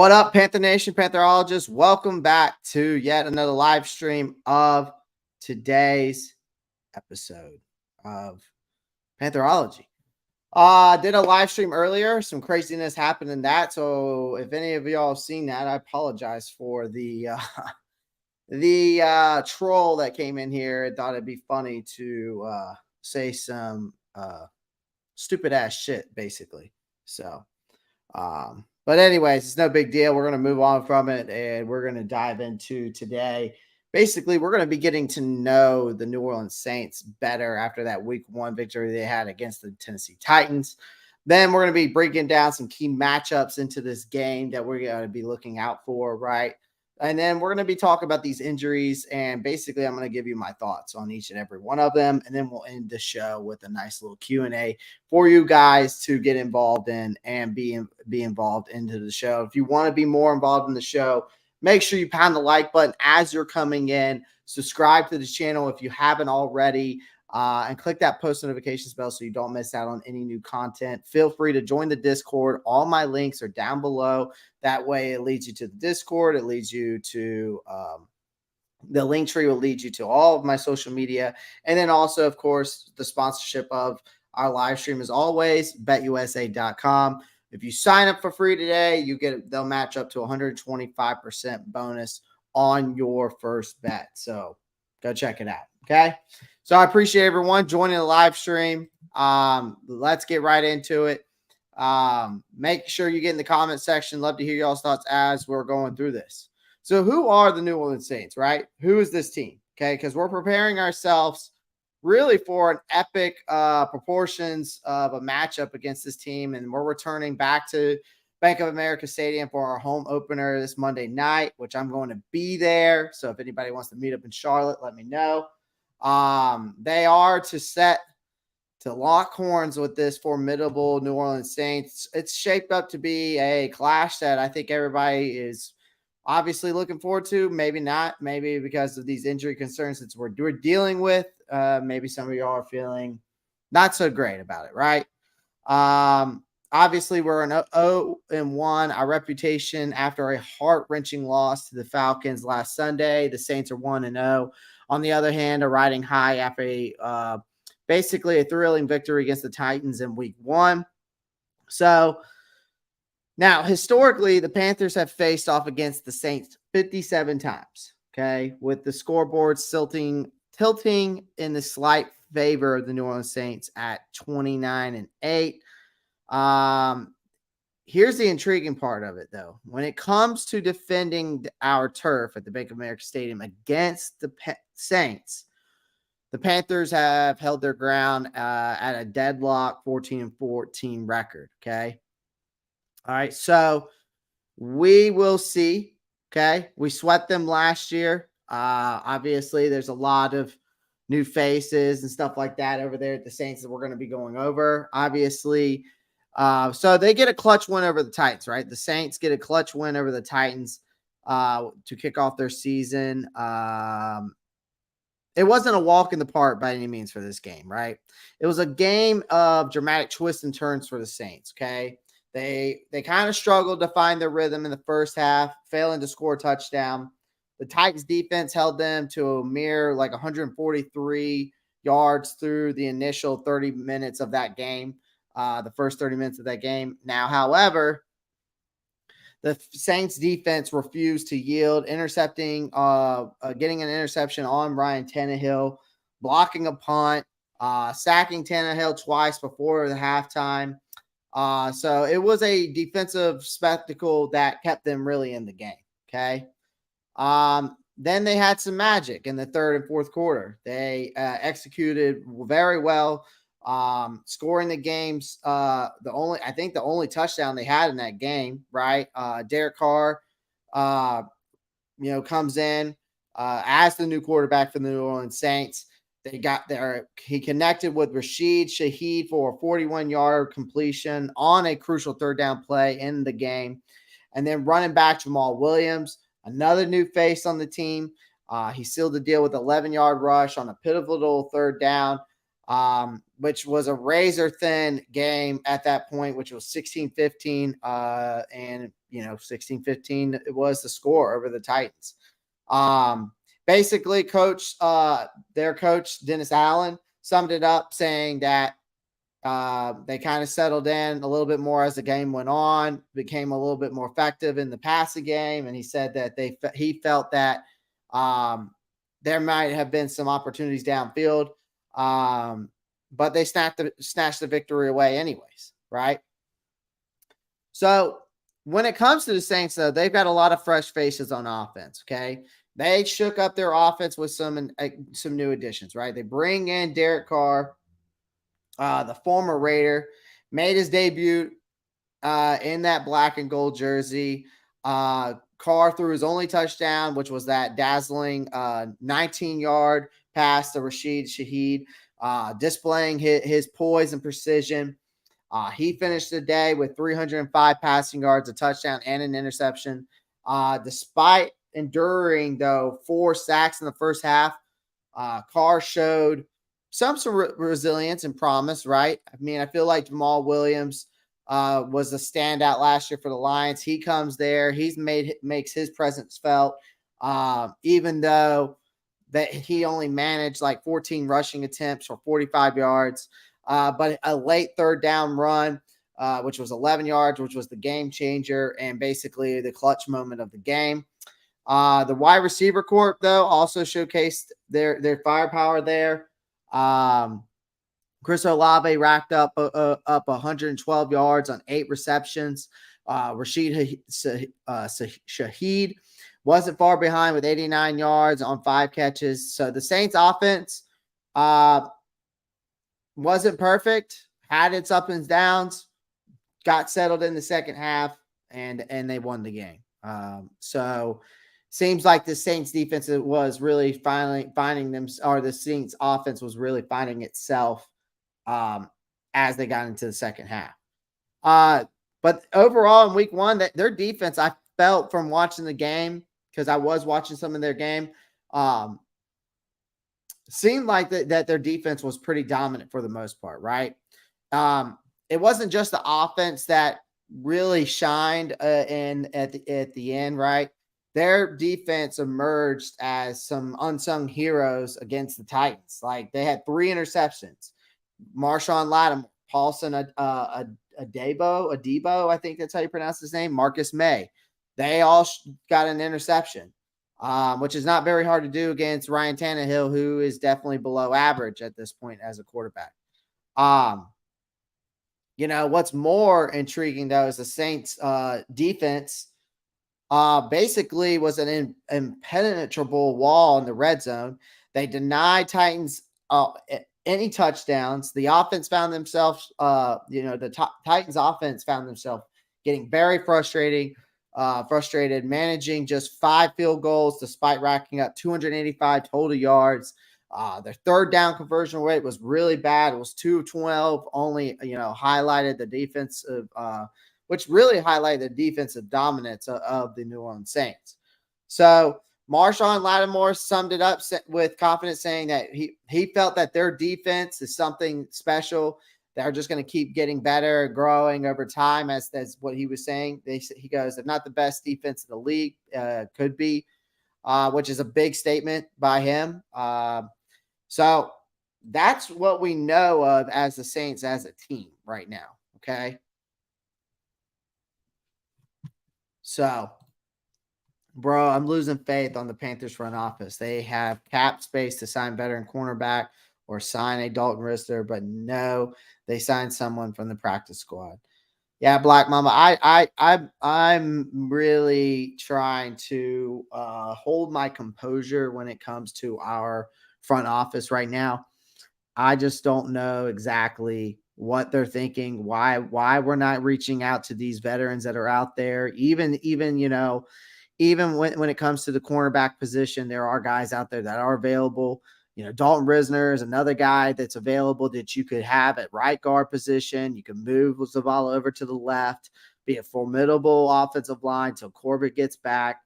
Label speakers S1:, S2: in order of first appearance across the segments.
S1: What up, Panther Nation, Pantherologists? Welcome back to yet another live stream of today's episode of Pantherology. Did a live stream earlier. Some craziness happened in that. So if any of y'all have seen that, I apologize for the troll that came in here. I thought it'd be funny to say some stupid ass shit, basically. So but anyways, it's no big deal. We're going to move on from it, and we're going to dive into today. Basically, we're going to be getting to know the New Orleans Saints better after that Week 1 victory they had against the Tennessee Titans. Then we're going to be breaking down some key matchups into this game that we're going to be looking out for, right? And then we're going to be talking about these injuries, and basically I'm going to give you my thoughts on each and every one of them, and then we'll end the show with a nice little Q&A for you guys to get involved in and be involved into the show. If you want to be more involved in the show, make sure you pound the like button as you're coming in. Subscribe to the channel if you haven't already, and click that post notifications bell so you don't miss out on any new content. Feel free to join the Discord. All my links are down below. That way it leads you to the Discord. It leads you to the link tree will lead you to all of my social media. And then also, of course, the sponsorship of our live stream is always betusa.com. If you sign up for free today, they'll match up to 125% bonus on your first bet. So go check it out. Okay. So I appreciate everyone joining the live stream. Let's get right into it. Make sure you get in the comment section. Love to hear y'all's thoughts as we're going through this. So who are the New Orleans Saints, right? Who is this team? Okay. Because we're preparing ourselves really for an epic proportions of a matchup against this team. And we're returning back to Bank of America Stadium for our home opener this Monday night, which I'm going to be there. So if anybody wants to meet up in Charlotte, let me know. They are to lock horns with this formidable New Orleans Saints. It's shaped up to be a clash that I think everybody is obviously looking forward to. Maybe not. Maybe because of these injury concerns that we're dealing with. Maybe some of y'all are feeling not so great about it, right? Obviously, we're an 0-1. Our reputation after a heart-wrenching loss to the Falcons last Sunday. The Saints are 1-0. On the other hand, are riding high after basically a thrilling victory against the Titans in Week 1. So now, historically, the Panthers have faced off against the Saints 57 times, okay, with the scoreboard tilting in the slight favor of the New Orleans Saints at 29-8. Here's the intriguing part of it, though. When it comes to defending our turf at the Bank of America Stadium against the Saints, the Panthers have held their ground at a deadlock 14-14 record, okay? All right, so we will see, okay? We swept them last year. Obviously, there's a lot of new faces and stuff like that over there at the Saints that we're going to be going over, obviously. So they get a clutch win over the Titans, right? The Saints get a clutch win over the Titans. to kick off their season. It wasn't a walk in the park by any means for this game, right? It was a game of dramatic twists and turns for the Saints. Okay, they kind of struggled to find their rhythm in the first half, failing to score a touchdown. The Titans defense held them to a mere like 143 yards through the initial 30 minutes of that game, the first 30 minutes of that game. Now, however, the Saints defense refused to yield, getting an interception on Ryan Tannehill, blocking a punt, sacking Tannehill twice before the halftime. So it was a defensive spectacle that kept them really in the game. Okay. Then they had some magic in the third and fourth quarter. They executed very well, scoring the games. I think the only touchdown they had in that game, right? Derek Carr, comes in as the new quarterback for the New Orleans Saints. They got there. He connected with Rashid Shaheed for a 41-yard completion on a crucial third down play in the game. And then running back Jamal Williams, another new face on the team. He sealed the deal with an 11-yard rush on a pivotal third down, which was a razor-thin game at that point, which was 16-15. And 16-15, it was the score over the Titans. Basically, their coach, Dennis Allen, summed it up saying that they kind of settled in a little bit more as the game went on, became a little bit more effective in the passing game. And he said that he felt that there might have been some opportunities downfield, but they snatched the victory away anyways, right? So when it comes to the Saints, though, they've got a lot of fresh faces on offense, okay? They shook up their offense with some new additions, right? They bring in Derek Carr, the former Raider, made his debut in that black and gold jersey. Carr threw his only touchdown, which was that dazzling 19-yard pass to Rashid Shaheed, displaying his poise and precision. He finished the day with 305 passing yards, a touchdown, and an interception. Despite enduring, though, 4 sacks in the first half, Carr showed some resilience and promise, right? I mean, I feel like Jamal Williams was a standout last year for the Lions. He comes there. Makes his presence felt, even though that he only managed like 14 rushing attempts for 45 yards. But a late third down run, which was 11 yards, which was the game changer and basically the clutch moment of the game. The wide receiver corps, though, also showcased their firepower there. Chris Olave racked up 112 yards on 8 receptions. Rashid Shaheed wasn't far behind with 89 yards on 5 catches. So the Saints offense wasn't perfect, had its ups and downs, got settled in the second half, and they won the game. So seems like the Saints defense was really finally finding them, or the Saints offense was really finding itself as they got into the second half. But overall in week 1, that their defense, I felt from watching the game, because I was watching some of their game, seemed like that their defense was pretty dominant for the most part, right? It wasn't just the offense that really shined at the end, right? Their defense emerged as some unsung heroes against the Titans. Like, they had 3 interceptions. Marshawn Lattimore, Paulson Adebo, I think that's how you pronounce his name, Marcus May. They all got an interception, which is not very hard to do against Ryan Tannehill, who is definitely below average at this point as a quarterback. What's more intriguing, though, is the Saints defense basically was an impenetrable wall in the red zone. They denied Titans any touchdowns. The offense found themselves, Titans offense found themselves getting very frustrated, managing just 5 field goals despite racking up 285 total yards. Their third down conversion rate was really bad. It was 2-12, only, highlighted the defensive, which really highlighted the defensive dominance of the New Orleans Saints. So Marshawn Lattimore summed it up with confidence, saying that he felt that their defense is something special. They're just going to keep getting better, growing over time. That's what he was saying. He goes, they're not the best defense in the league, could be, which is a big statement by him. So that's what we know of as the Saints as a team right now. Okay. So, bro, I'm losing faith on the Panthers front office. They have cap space to sign veteran cornerback or sign a Dalton Risner, but no, they signed someone from the practice squad. Yeah, Black Mama. I'm really trying to hold my composure when it comes to our front office right now. I just don't know exactly what they're thinking, why we're not reaching out to these veterans that are out there. Even even when it comes to the cornerback position, there are guys out there that are available. Dalton Risner is another guy that's available that you could have at right guard position. You can move Zavala over to the left, be a formidable offensive line till Corbett gets back.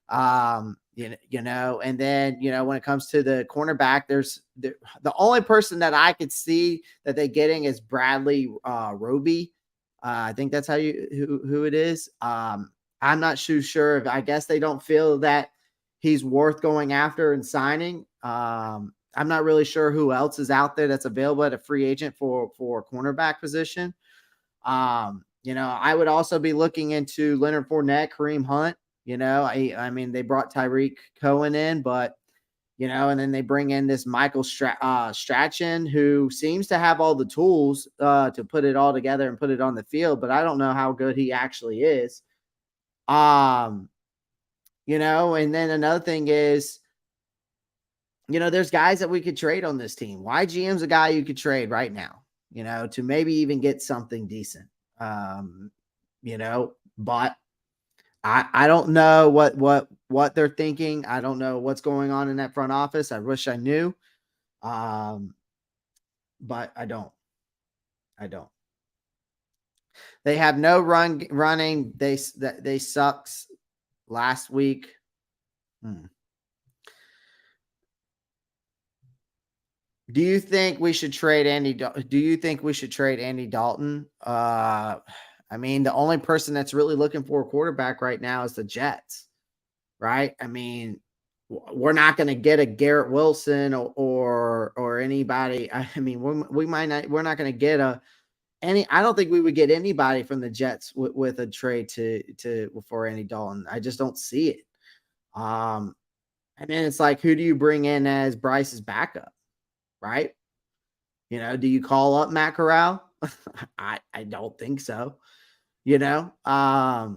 S1: And then, when it comes to the cornerback, the only person that I could see that they're getting is Bradley Roby. I think that's who it is. I'm not too sure. I guess they don't feel that he's worth going after and signing. I'm not really sure who else is out there that's available at a free agent for a cornerback position. I would also be looking into Leonard Fournette, Kareem Hunt. I mean, they brought Tyreek Cohen in, but and then they bring in this Michael Strachan, who seems to have all the tools to put it all together and put it on the field, but I don't know how good he actually is. And then another thing is, there's guys that we could trade on this team. YGM's a guy you could trade right now, to maybe even get something decent. But I don't know what they're thinking. I don't know what's going on in that front office. I wish I knew. But I don't. They have no running. They sucks last week. Do you think we should trade Andy? Do you think we should trade Andy Dalton? I mean, the only person that's really looking for a quarterback right now is the Jets, right? I mean, we're not going to get a Garrett Wilson or anybody. I mean, we might not. We're not going to get any. I don't think we would get anybody from the Jets with a trade for Andy Dalton. I just don't see it. And then it's like, who do you bring in as Bryce's backup? Right? Do you call up Matt Corral? I don't think so. I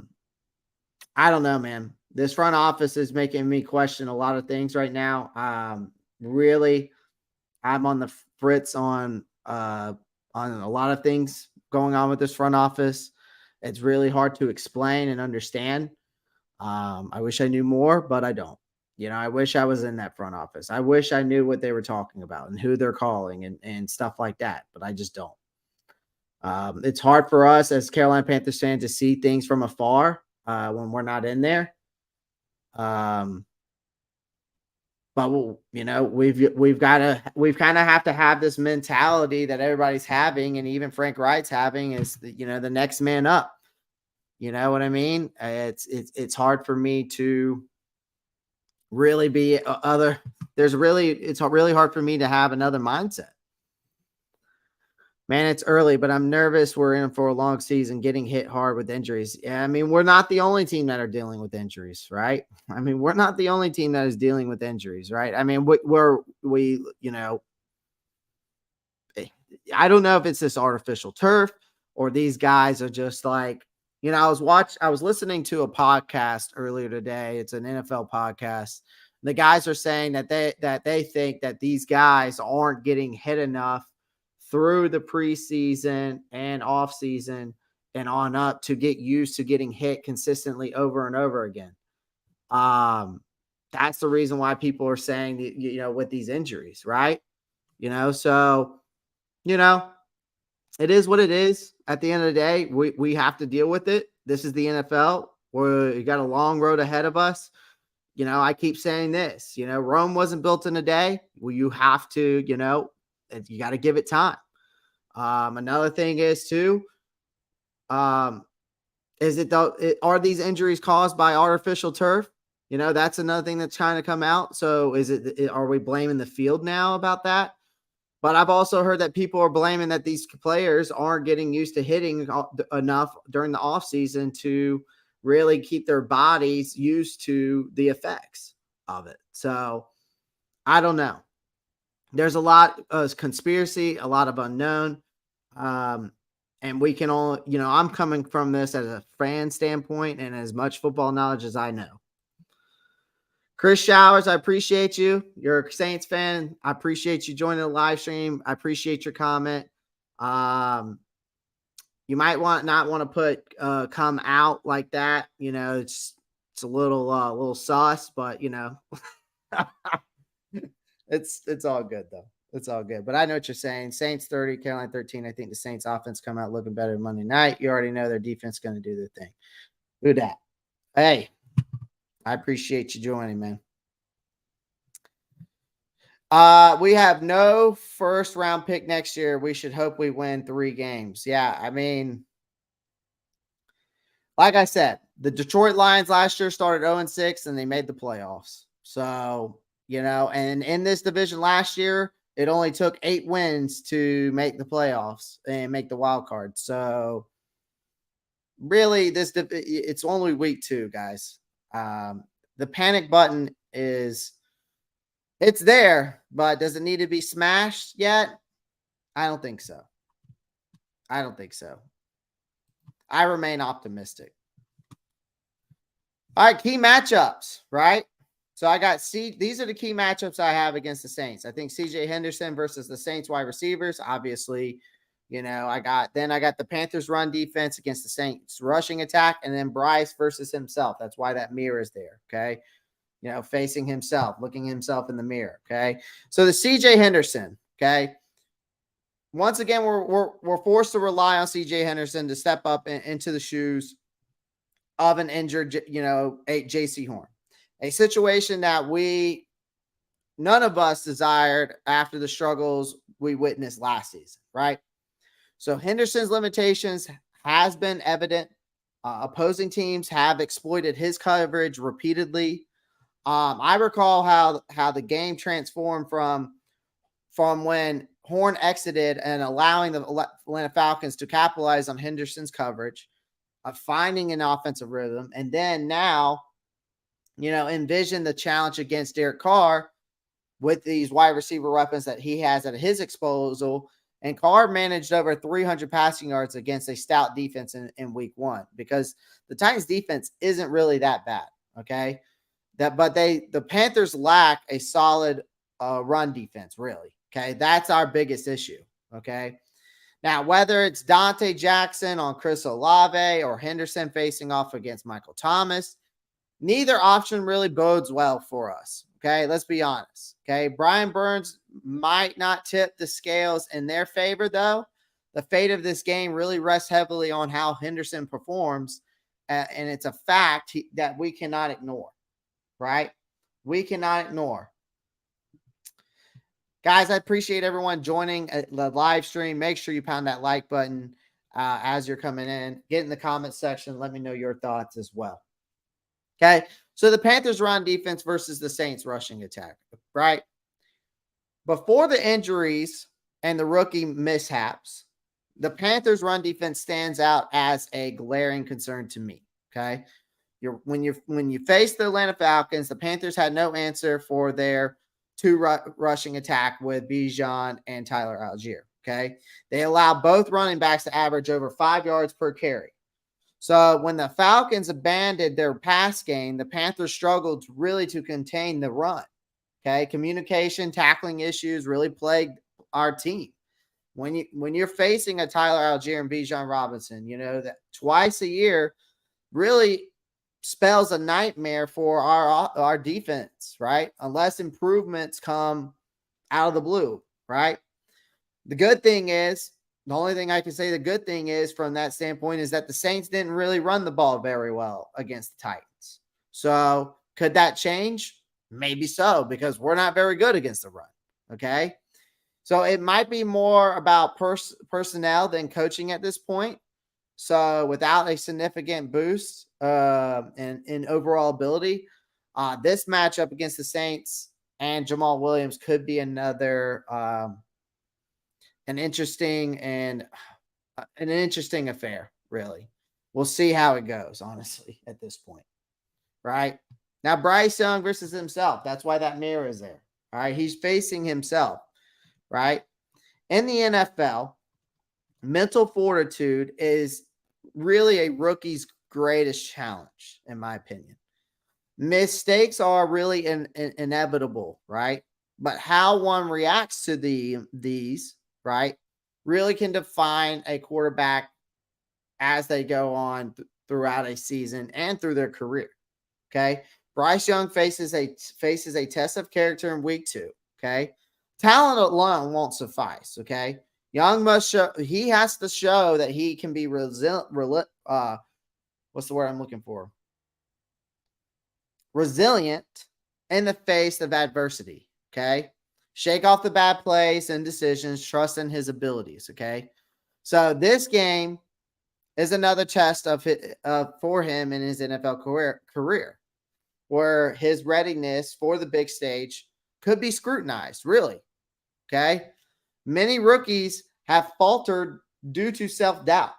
S1: don't know, man. This front office is making me question a lot of things right now. Really, I'm on the fritz on a lot of things going on with this front office. It's really hard to explain and understand. I wish I knew more, but I don't. I wish I was in that front office. I wish I knew what they were talking about and who they're calling and stuff like that, but I just don't. It's hard for us as Carolina Panthers fans to see things from afar when we're not in there. But we've kind of have to have this mentality that everybody's having, and even Frank Wright's having, is the next man up. You know what I mean? It's hard for me to really be it's really hard for me to have another mindset. Man, it's early, but I'm nervous. We're in for a long season, getting hit hard with injuries. Yeah, I mean, we're not the only team that are dealing with injuries, right? I mean, we're not the only team that is dealing with injuries, right? I mean, I don't know if it's this artificial turf or these guys are just like, I was listening to a podcast earlier today. It's an NFL podcast. The guys are saying that they think that these guys aren't getting hit enough through the preseason and off season and on up to get used to getting hit consistently over and over again. That's the reason why people are saying, with these injuries, right? So, it is what it is. At the end of the day, we have to deal with it. This is the NFL. We got a long road ahead of us. I keep saying this, Rome wasn't built in a day. Well, you have to, you got to give it time. Another thing is too, is are these injuries caused by artificial turf? That's another thing that's trying to come out. So are we blaming the field now about that? But I've also heard that people are blaming that these players aren't getting used to hitting enough during the offseason to really keep their bodies used to the effects of it. So I don't know. There's a lot of conspiracy, a lot of unknown. And we can only, I'm coming from this as a fan standpoint and as much football knowledge as I know. Chris Showers, I appreciate you. You're a Saints fan. I appreciate you joining the live stream. I appreciate your comment. You might not want to put come out like that. It's a little sus, but it's all good though. It's all good. But I know what you're saying. Saints 30, Carolina 13. I think the Saints offense come out looking better Monday night. You already know their defense going to do their thing. Do that. Hey, I appreciate you joining, man. We have no first round pick next year. We should hope we win 3 games. Yeah, I mean, like I said, the Detroit Lions last year started 0-6 and they made the playoffs. So, and in this division last year, it only took 8 wins to make the playoffs and make the wild card. So, really, it's only week 2, guys. The panic button it's there, but does it need to be smashed yet? I don't think so. I remain optimistic. All right, key matchups, right? So I got these are the key matchups I have against the Saints. I think CJ Henderson versus the Saints wide receivers. Obviously, I got the Panthers run defense against the Saints rushing attack, and then Bryce versus himself. That's why that mirror is there. Okay. Facing himself, looking himself in the mirror. Okay. So the CJ Henderson. Okay. Once again, we're forced to rely on CJ Henderson to step up into the shoes of an injured, a JC Horn, a situation that none of us desired after the struggles we witnessed last season, right? So Henderson's limitations has been evident. Opposing teams have exploited his coverage repeatedly. I recall how the game transformed from when Horn exited and allowing the Atlanta Falcons to capitalize on Henderson's coverage, of finding an offensive rhythm, and then now, envision the challenge against Derek Carr with these wide receiver weapons that he has at his disposal. And Carr managed over 300 passing yards against a stout defense in week 1 because the Titans defense isn't really that bad. Okay. But the Panthers lack a solid run defense, really. Okay. That's our biggest issue. Okay. Now, whether it's Dante Jackson on Chris Olave or Henderson facing off against Michael Thomas, neither option really bodes well for us. Okay, let's be honest. Okay, Brian Burns might not tip the scales in their favor, though. The fate of this game really rests heavily on how Henderson performs, and it's a fact that we cannot ignore, right? We cannot ignore. Guys, I appreciate everyone joining the live stream. Make sure you pound that like button as you're coming in. Get in the comment section. Let me know your thoughts as well. Okay, so the Panthers run defense versus the Saints rushing attack, right? Before the injuries and the rookie mishaps, the Panthers run defense stands out as a glaring concern to me, okay? When you face the Atlanta Falcons, the Panthers had no answer for their 2 rushing attack with Bijan and Tyler Algier. Okay. They allow both running backs to average over 5 yards per carry. So when the Falcons abandoned their pass game, the Panthers struggled really to contain the run. Okay. Communication, tackling issues really plagued our team. When you're facing a Tyler Algier and Bijan Robinson, that twice a year really spells a nightmare for our defense, right? Unless improvements come out of the blue, right? The good thing is, the only thing I can say the good thing is from that standpoint is that the Saints didn't really run the ball very well against the Titans. So Could that change? Maybe so, because we're not very good against the run. Okay. So it might be more about personnel than coaching at this point. So without a significant boost in overall ability, this matchup against the Saints and Jamal Williams could be another an interesting affair. Really, we'll see how it goes. Honestly, at this point, right now, Bryce Young versus himself. That's why that mirror is there. All right, he's facing himself. Right in the NFL, mental fortitude is really a rookie's greatest challenge, in my opinion. Mistakes are really inevitable, right? But how one reacts to these, right, really can define a quarterback as they go on throughout a season and through their career. Okay, Bryce Young faces a test of character in week 2. Okay, talent alone won't suffice. Okay, Young must show. He has to show that he can be resilient. What's the word I'm looking for? Resilient in the face of adversity. Okay, shake off the bad plays and decisions. Trust in his abilities. Okay, so this game is another test for him in his NFL career, where his readiness for the big stage could be scrutinized. Really. Okay, many rookies have faltered due to self-doubt.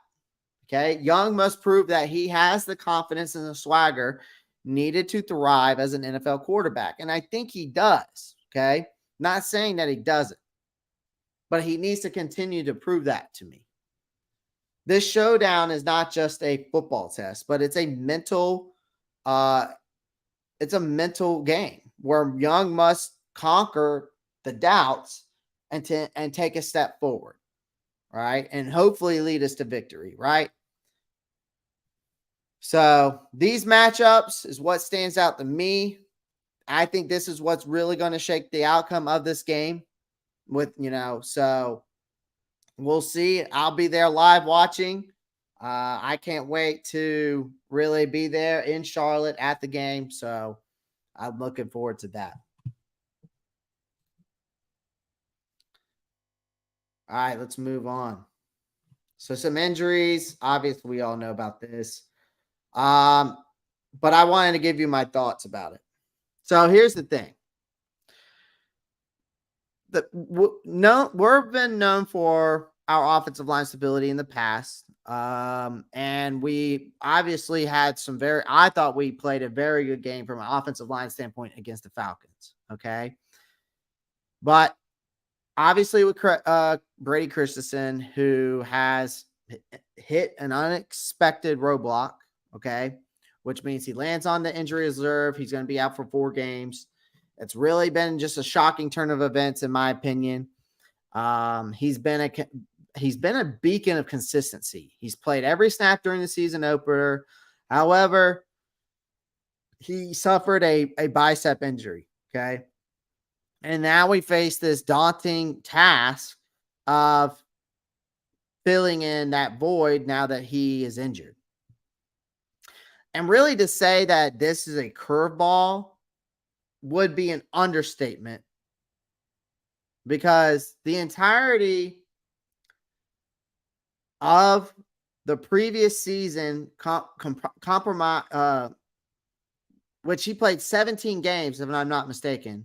S1: Okay, Young must prove that he has the confidence and the swagger needed to thrive as an NFL quarterback. And I think he does. Okay, not saying that he doesn't, but he needs to continue to prove that to me. This showdown is not just a football test, but it's a mental game where Young must conquer the doubts and take a step forward, right? And hopefully lead us to victory, right? So these matchups is what stands out to me. I think this is what's really going to shake the outcome of this game so we'll see. I'll be there live watching. I can't wait to really be there in Charlotte at the game. So I'm looking forward to that. All right, let's move on. So some injuries. Obviously, we all know about this. But I wanted to give you my thoughts about it. So here's the thing. We've been known for our offensive line stability in the past. And we obviously had I thought we played a very good game from an offensive line standpoint against the Falcons. Okay. But obviously with Brady Christensen, who has hit an unexpected roadblock. Okay. Which means he lands on the injury reserve. He's going to be out for 4 games. It's really been just a shocking turn of events, in my opinion. He's been a beacon of consistency. He's played every snap during the season opener. However, he suffered a bicep injury. Okay. And now we face this daunting task of filling in that void now that he is injured. And really, to say that this is a curveball would be an understatement, because the entirety of the previous season which he played 17 games, if I'm not mistaken,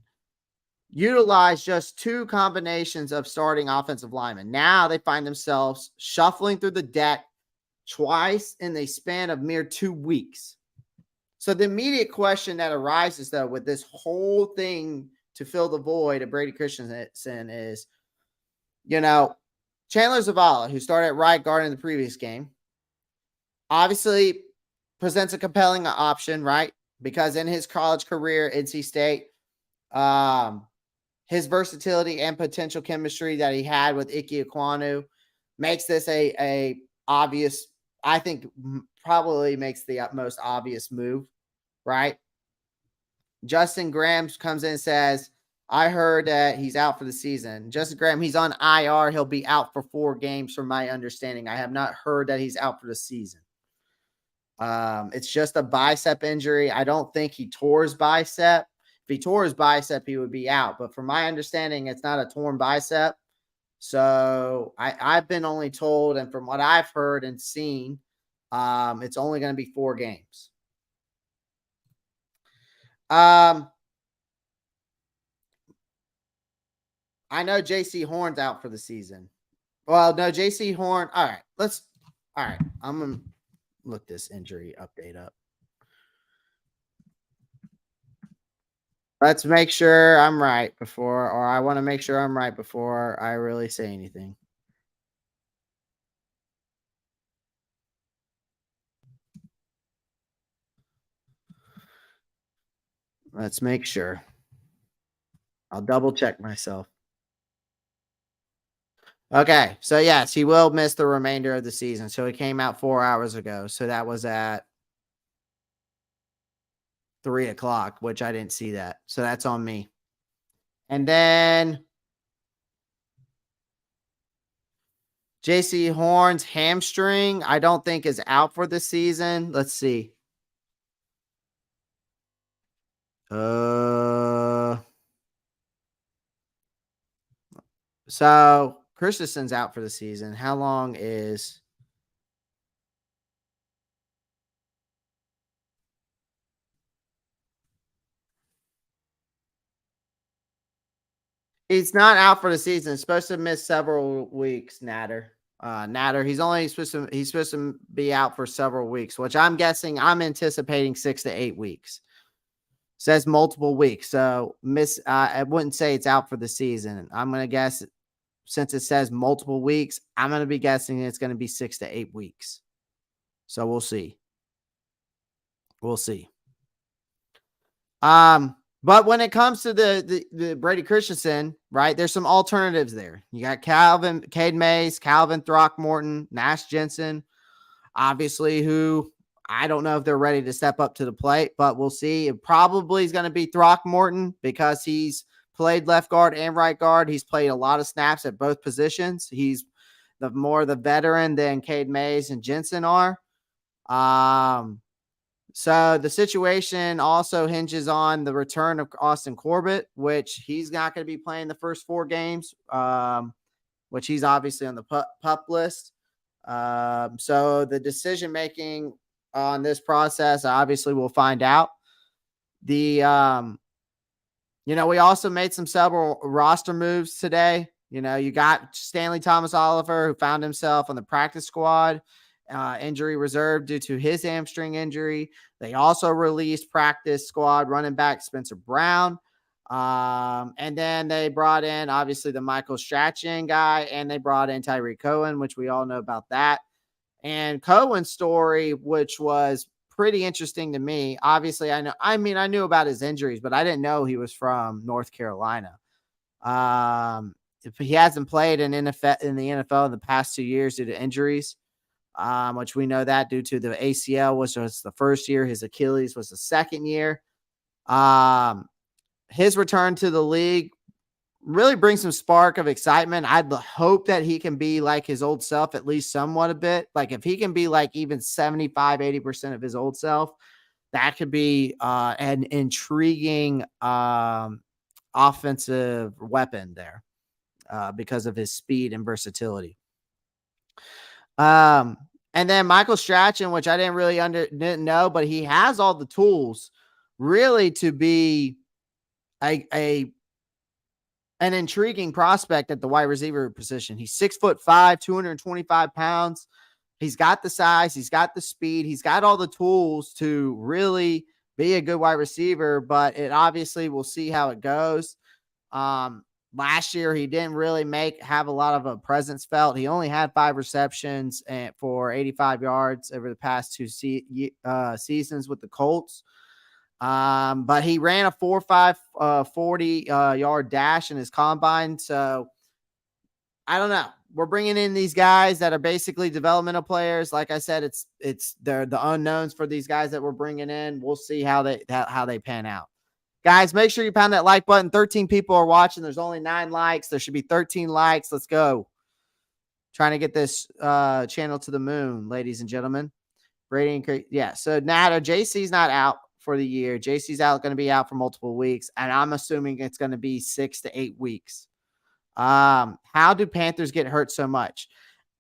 S1: utilized just 2 combinations of starting offensive linemen. Now they find themselves shuffling through the deck twice in the span of mere 2 weeks. So the immediate question that arises, though, with this whole thing to fill the void of Brady Christensen is, Chandler Zavala, who started at right guard in the previous game, obviously presents a compelling option, right? Because in his college career, NC State, his versatility and potential chemistry that he had with Ike Ekwonu makes this a obvious, I think probably makes the most obvious move, right? Justin Graham comes in and says, I heard that he's out for the season. Justin Graham, he's on IR. He'll be out for 4 games from my understanding. I have not heard that he's out for the season. It's just a bicep injury. I don't think he tore his bicep. If he tore his bicep, he would be out. But from my understanding, it's not a torn bicep. So I've been only told, and from what I've heard and seen, it's only going to be 4 games. I know JC Horn's out for the season. Well, no, JC Horn. All right, I'm gonna look this injury update up. Let's make sure I'm right before, or I want to make sure I'm right before I really say anything. Let's make sure. I'll double check myself. Okay, so yes, he will miss the remainder of the season. So he came out 4 hours ago. So that was at 3 o'clock, which I didn't see that. So that's on me. And then JC Horn's hamstring, I don't think is out for the season. Let's see. So Christensen's out for the season. How long is he's not out for the season. He's supposed to miss several weeks, Natter. Natter, he's supposed to be out for several weeks, which I'm anticipating 6 to 8 weeks. Says multiple weeks. So I wouldn't say it's out for the season. I'm gonna guess since it says multiple weeks, I'm gonna be guessing it's gonna be 6 to 8 weeks. So we'll see. We'll see. But when it comes to the Brady Christensen, right, there's some alternatives there. You got Cade Mays, Calvin Throckmorton, Nash Jensen, obviously, who I don't know if they're ready to step up to the plate, but we'll see. It probably is going to be Throckmorton because he's played left guard and right guard. He's played a lot of snaps at both positions. He's the veteran than Cade Mays and Jensen are. So the situation also hinges on the return of Austin Corbett, which he's not going to be playing the first 4 games, which he's obviously on the pup list. So the decision making on this process, obviously, we'll find out. We also made several roster moves today. You got Stanley Thomas Oliver, who found himself on the practice squad. Injury reserved due to his hamstring injury. They also released practice squad running back Spencer Brown. And then they brought in, obviously, the Michael Strachan guy, and they brought in Tyreek Cohen, which we all know about that. And Cohen's story, which was pretty interesting to me. Obviously, I knew about his injuries, but I didn't know he was from North Carolina. If he hasn't played in the NFL in the past 2 years due to injuries, which we know that due to the ACL, which was the first year, his Achilles was the second year. His return to the league really brings some spark of excitement. I'd hope that he can be like his old self, at least somewhat a bit. Like if he can be like even 75, 80% of his old self, that could be an intriguing offensive weapon there because of his speed and versatility. And then Michael Strachan, which I didn't know, but he has all the tools really to be an intriguing prospect at the wide receiver position. He's 6'5", 225 pounds. He's got the size, he's got the speed, he's got all the tools to really be a good wide receiver, but it obviously we'll see how it goes. Last year, he didn't really have a lot of a presence felt. He only had 5 receptions for 85 yards over the past 2 seasons with the Colts. But he ran a 4.5 40 yard dash in his combine. So I don't know. We're bringing in these guys that are basically developmental players. Like I said, they're the unknowns for these guys that we're bringing in. We'll see how they pan out. Guys, make sure you pound that like button. 13 people are watching. There's only 9 likes. There should be 13 likes. Let's go. Trying to get this channel to the moon, ladies and gentlemen. Yeah. So Nata, JC's not out for the year. JC's going to be out for multiple weeks, and I'm assuming it's going to be 6 to 8 weeks. How do Panthers get hurt so much?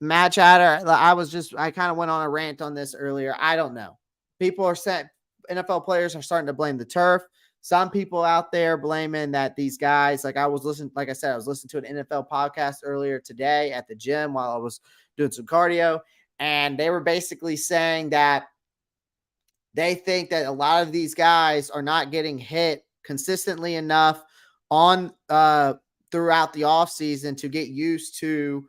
S1: Matt Chatter, I kind of went on a rant on this earlier. I don't know. People are saying NFL players are starting to blame the turf. Some people out there blaming that these guys, like I was listening to an NFL podcast earlier today at the gym while I was doing some cardio. And they were basically saying that they think that a lot of these guys are not getting hit consistently enough on throughout the offseason to get used to,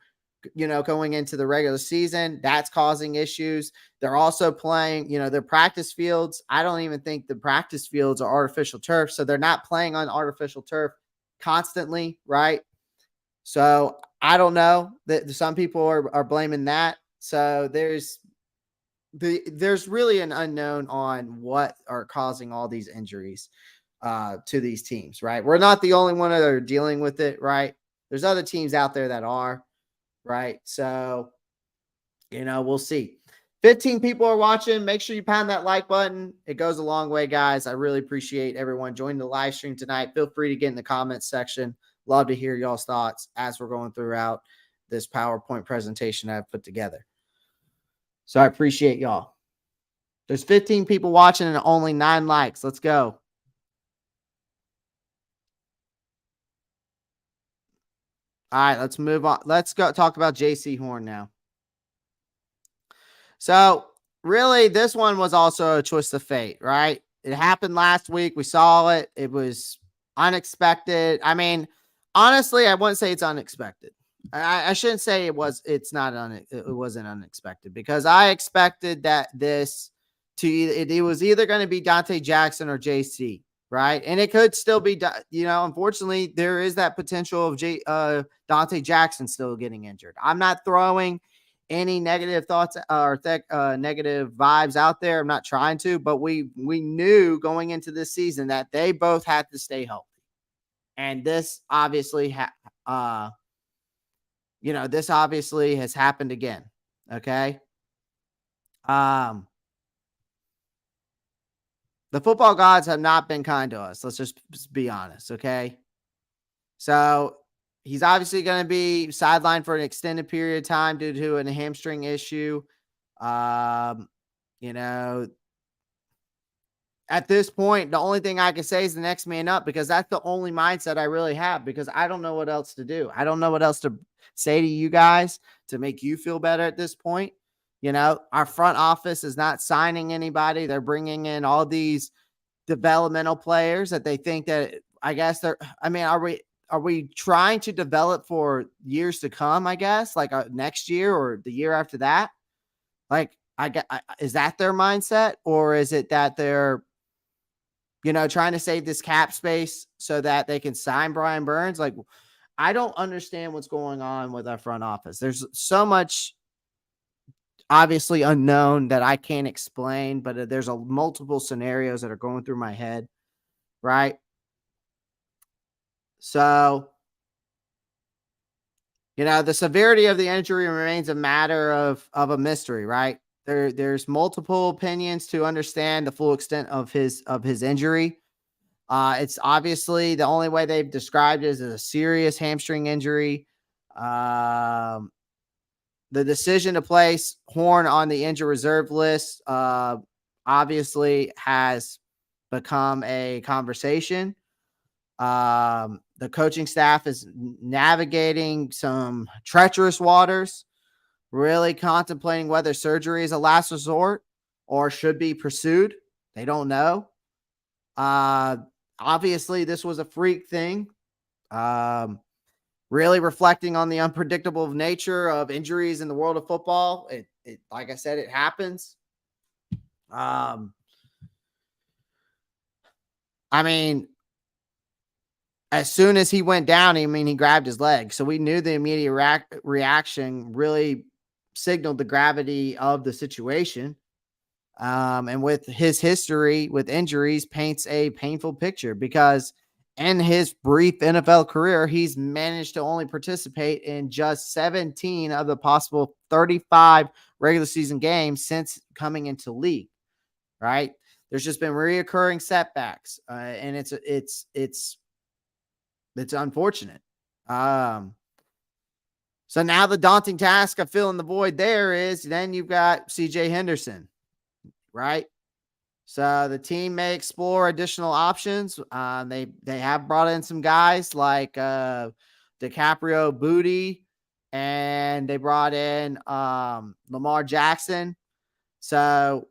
S1: going into the regular season. That's causing issues. They're also playing, their practice fields. I don't even think the practice fields are artificial turf. So they're not playing on artificial turf constantly, right? So I don't know that some people are blaming that. So there's really an unknown on what are causing all these injuries to these teams, right? We're not the only one that are dealing with it, right? There's other teams out there that are, right? So, we'll see. 15 people are watching. Make sure you pound that like button. It goes a long way, guys. I really appreciate everyone joining the live stream tonight. Feel free to get in the comments section. Love to hear y'all's thoughts as we're going throughout this PowerPoint presentation I've put together. So I appreciate y'all. There's 15 people watching and only 9 likes. Let's go. All right, let's move on. Let's go talk about JC Horn now. So really, this one was also a twist of fate, right? It happened last week. We saw it. It was unexpected. I mean, honestly, I wouldn't say it's unexpected. I shouldn't say it wasn't unexpected, because I expected that it was either going to be Dante Jackson or JC, right? And it could still be, unfortunately, there is that potential of Dante Jackson still getting injured. I'm not throwing any negative thoughts or negative vibes out there. I'm not trying to, but we knew going into this season that they both had to stay healthy. And this obviously this obviously has happened again. Okay. The football gods have not been kind to us. Let's just be honest. Okay. So he's obviously going to be sidelined for an extended period of time due to a hamstring issue. At this point, the only thing I can say is the next man up, because that's the only mindset I really have, because I don't know what else to do. I don't know what else to say to you guys to make you feel better at this point. Our front office is not signing anybody. They're bringing in all these developmental players that they think that, I guess are we trying to develop for years to come, I guess, like next year or the year after that? Like, is that their mindset, or is it that they're, trying to save this cap space so that they can sign Brian Burns? Like, I don't understand what's going on with our front office. There's so much obviously unknown that I can't explain, but there's multiple scenarios that are going through my head, right? So, the severity of the injury remains a matter of a mystery, right? There's multiple opinions to understand the full extent of his injury. It's obviously the only way they've described it is a serious hamstring injury. The decision to place Horn on the injured reserve list obviously has become a conversation. The coaching staff is navigating some treacherous waters, really contemplating whether surgery is a last resort or should be pursued. They don't know. Obviously, this was a freak thing. Really reflecting on the unpredictable nature of injuries in the world of football. It like I said, it happens. As soon as he went down, he grabbed his leg. So we knew the immediate reaction really signaled the gravity of the situation. And with his history with injuries paints a painful picture, because in his brief NFL career, he's managed to only participate in just 17 of the possible 35 regular season games since coming into league, right? There's just been reoccurring setbacks, and it's unfortunate. So now the daunting task of filling the void there is then you've got CJ Henderson, right? So the team may explore additional options. They have brought in some guys like DiCaprio Booty, and they brought in Lamar Jackson. So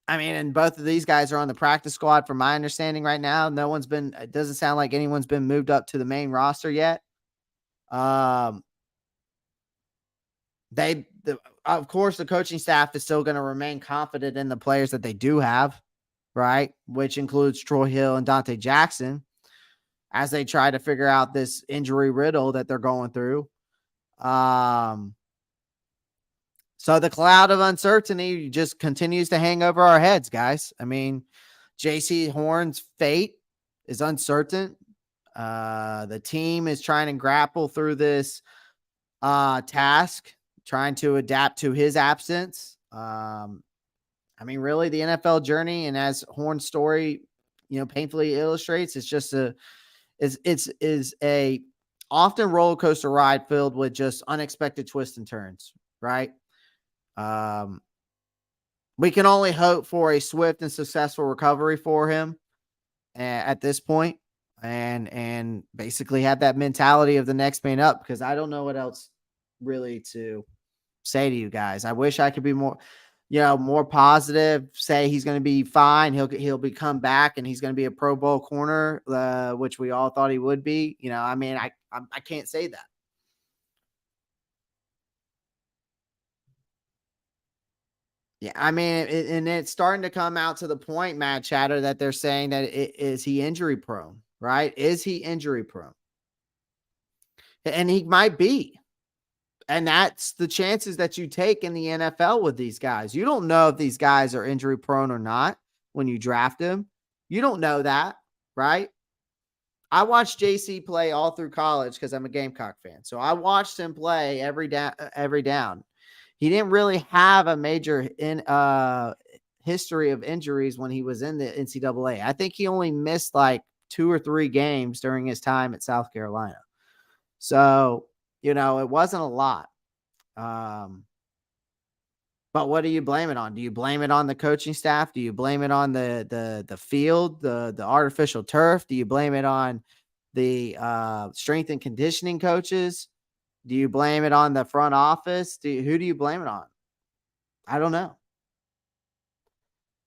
S1: I mean, and both of these guys are on the practice squad from my understanding right now. It doesn't sound like anyone's been moved up to the main roster yet. Um, of course, the coaching staff is still going to remain confident in the players that they do have, right? Which includes Troy Hill and Dante Jackson as they try to figure out this injury riddle that they're going through. So the cloud of uncertainty just continues to hang over our heads, guys. I mean, JC Horn's fate is uncertain. The team is trying to grapple through this task, trying to adapt to his absence. I mean, really, the NFL journey, and as Horn's story, painfully illustrates, it's just is a often roller coaster ride filled with just unexpected twists and turns, right? We can only hope for a swift and successful recovery for him at this point, and basically have that mentality of the next man up, because I don't know what else really to say to you guys. I wish I could be more, more positive, say he's going to be fine. He'll be come back and he's going to be a Pro Bowl corner, which we all thought he would be. I mean, I can't say that. Yeah, I mean, and it's starting to come out to the point, Matt Chatter, that they're saying that is he injury prone, right? Is he injury prone? And he might be. And that's the chances that you take in the NFL with these guys. You don't know if these guys are injury prone or not when you draft them. You don't know that, right? I watched JC play all through college because I'm a Gamecock fan. So I watched him play every down. He didn't really have a major history of injuries when he was in the NCAA. I think he only missed like 2 or 3 games during his time at South Carolina. So, it wasn't a lot. But what do you blame it on? Do you blame it on the coaching staff? Do you blame it on the field, the artificial turf? Do you blame it on the strength and conditioning coaches? Do you blame it on the front office? Who do you blame it on? I don't know.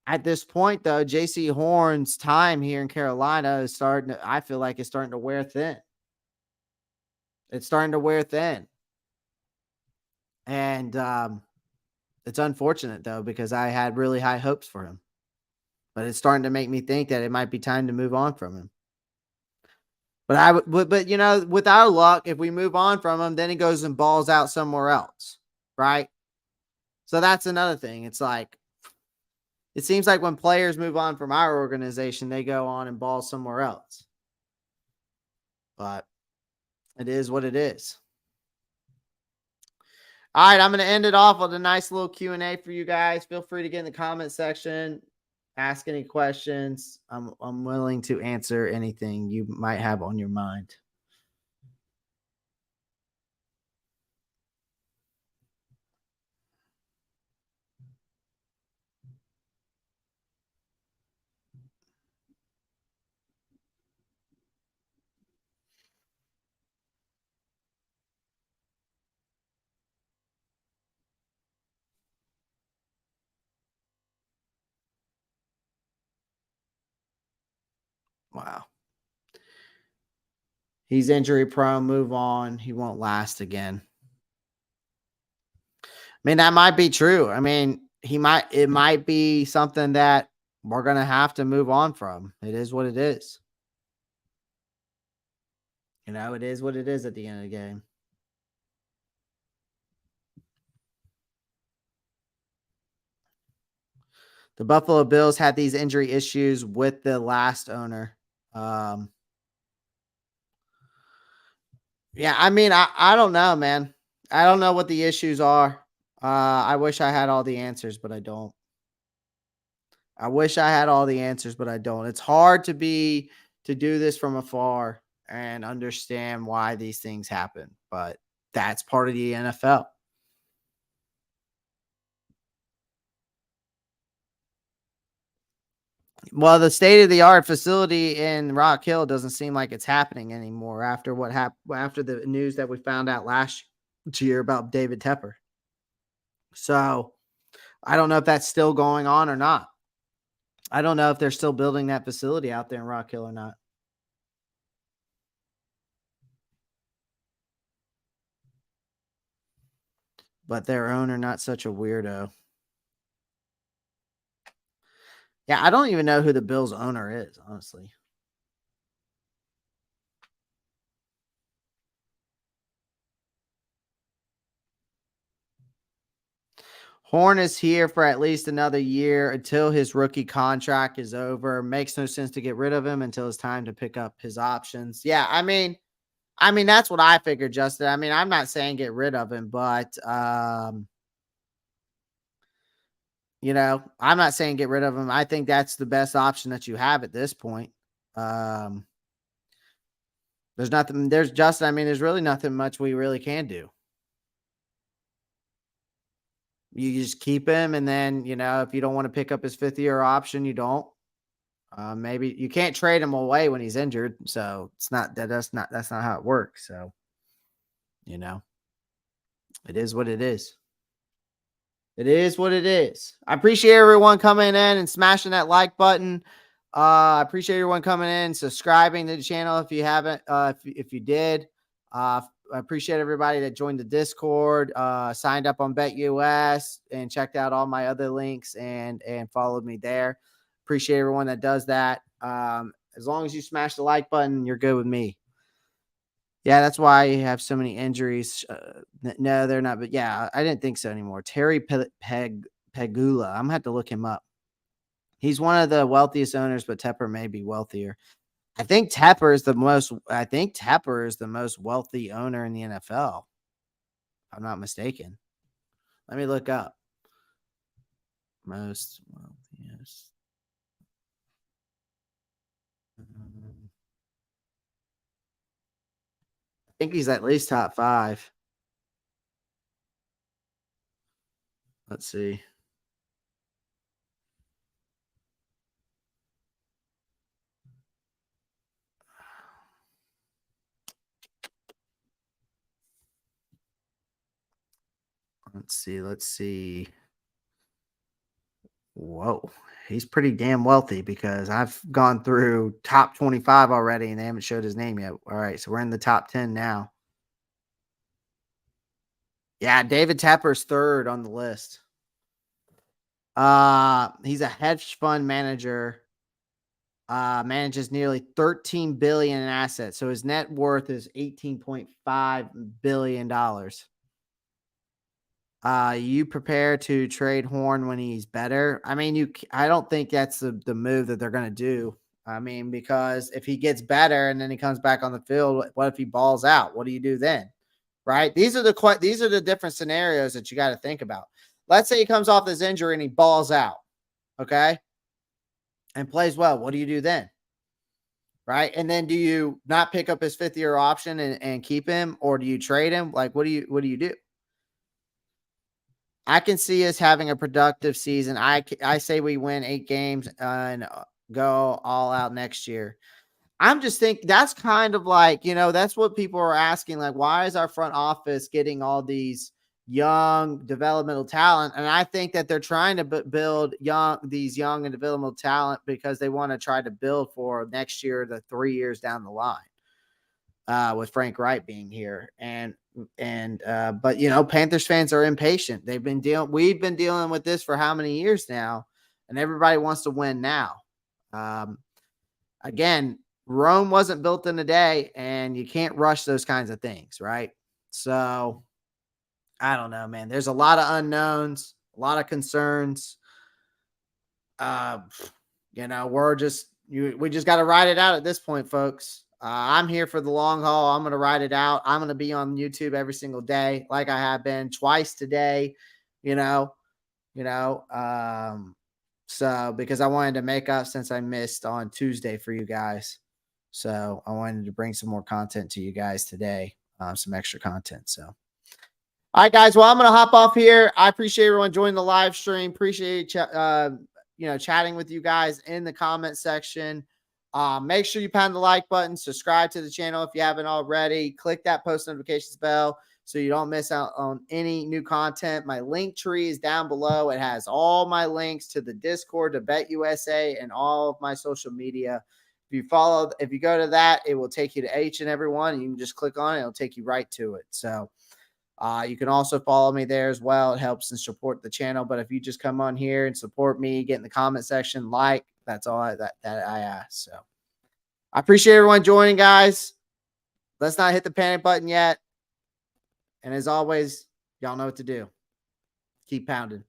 S1: At this point, though, JC Horn's time here in Carolina is I feel like it's starting to wear thin. It's starting to wear thin. And it's unfortunate, though, because I had really high hopes for him. But it's starting to make me think that it might be time to move on from him. But with our luck, if we move on from him, then he goes and balls out somewhere else, right? So that's another thing. It's like, it seems like when players move on from our organization, they go on and ball somewhere else. But it is what it is. All right, I'm going to end it off with a nice little Q&A for you guys. Feel free to get in the comment section, ask any questions. I'm willing to answer anything you might have on your mind. Wow. He's injury prone. Move on. He won't last again. I mean, that might be true. I mean, it might be something that we're going to have to move on from. It is what it is. It is what it is at the end of the game. The Buffalo Bills had these injury issues with the last owner. Yeah, I mean, I don't know, man. I don't know what the issues are. I wish I had all the answers, but I don't. I wish I had all the answers, but I don't. It's hard to do this from afar and understand why these things happen, but that's part of the NFL. Well, the state of the art facility in Rock Hill doesn't seem like it's happening anymore after what happened after the news that we found out last year about David Tepper. So I don't know if that's still going on or not. I don't know if they're still building that facility out there in Rock Hill or not. But their owner, not such a weirdo. Yeah, I don't even know who the Bills owner is, honestly. Horn is here for at least another year until his rookie contract is over. Makes no sense to get rid of him until it's time to pick up his options. Yeah, I mean that's what I figured, Justin. I mean, I'm not saying get rid of him, but I'm not saying get rid of him. I think that's the best option that you have at this point. Um, there's nothing. There's Justin. I mean, there's really nothing much we really can do. You just keep him, and then if you don't want to pick up his 5th-year option, you don't. Maybe you can't trade him away when he's injured, so it's not that. That's not how it works. So you know, it is what it is. It is what it is. I appreciate everyone coming in and smashing that like button. I appreciate everyone coming in, subscribing to the channel if you haven't. If you did, I appreciate everybody that joined the Discord, signed up on BetUS, and checked out all my other links and followed me there. Appreciate everyone that does that. As long as you smash the like button, you're good with me. Yeah, that's why you have so many injuries. No, they're not. But yeah, I didn't think so anymore. Terry Pegula. I'm gonna have to look him up. He's one of the wealthiest owners, but Tepper may be wealthier. I think Tepper is the most. I think Tepper is the most wealthy owner in the NFL. If I'm not mistaken. Let me look up most wealthiest. I think he's at least top 5. Let's see. Let's see. Whoa, he's pretty damn wealthy because I've gone through top 25 already and they haven't showed his name yet. All right, so we're in the top 10 now. Yeah, David Tapper's third on the list. He's a hedge fund manager. Manages nearly 13 billion in assets. So his net worth is $18.5 billion. You prepare to trade Horn when he's better. I mean, I don't think that's the move that they're going to do. I mean, because if he gets better and then he comes back on the field, what if he balls out? What do you do then? Right? These are the different scenarios that you got to think about. Let's say he comes off this injury and he balls out, okay, and plays well. What do you do then? Right? And then do you not pick up his 5th-year option and keep him, or do you trade him? Like, what do you do? I can see us having a productive season. I say we win 8 games and go all out next year. I'm just thinking that's kind of like, that's what people are asking. Like, why is our front office getting all these young developmental talent? And I think that they're trying to build these young and developmental talent because they want to try to build for next year, the 3 years down the line. With Frank Wright being here, but Panthers fans are impatient. We've been dealing with this for how many years now, and everybody wants to win now. Again, Rome wasn't built in a day, and you can't rush those kinds of things, right? So I don't know, man. There's a lot of unknowns, a lot of concerns. We just got to ride it out at this point, folks. I'm here for the long haul. I'm going to ride it out. I'm going to be on YouTube every single day, like I have been twice today. So because I wanted to make up since I missed on Tuesday for you guys. So I wanted to bring some more content to you guys today, some extra content. So, all right, guys. Well, I'm going to hop off here. I appreciate everyone joining the live stream. Appreciate chatting with you guys in the comment section. Make sure you pound the like button, subscribe to the channel if you haven't already. Click that post notifications bell so you don't miss out on any new content. My link tree is down below. It has all my links to the Discord, to BetUSA, and all of my social media. If you go to that, it will take you to each and every one. You can just click on it. It'll take you right to it. So you can also follow me there as well. It helps and support the channel. But if you just come on here and support me, get in the comment section, that's all that I ask. So I appreciate everyone joining, guys. Let's not hit the panic button yet. And as always, y'all know what to do. Keep pounding.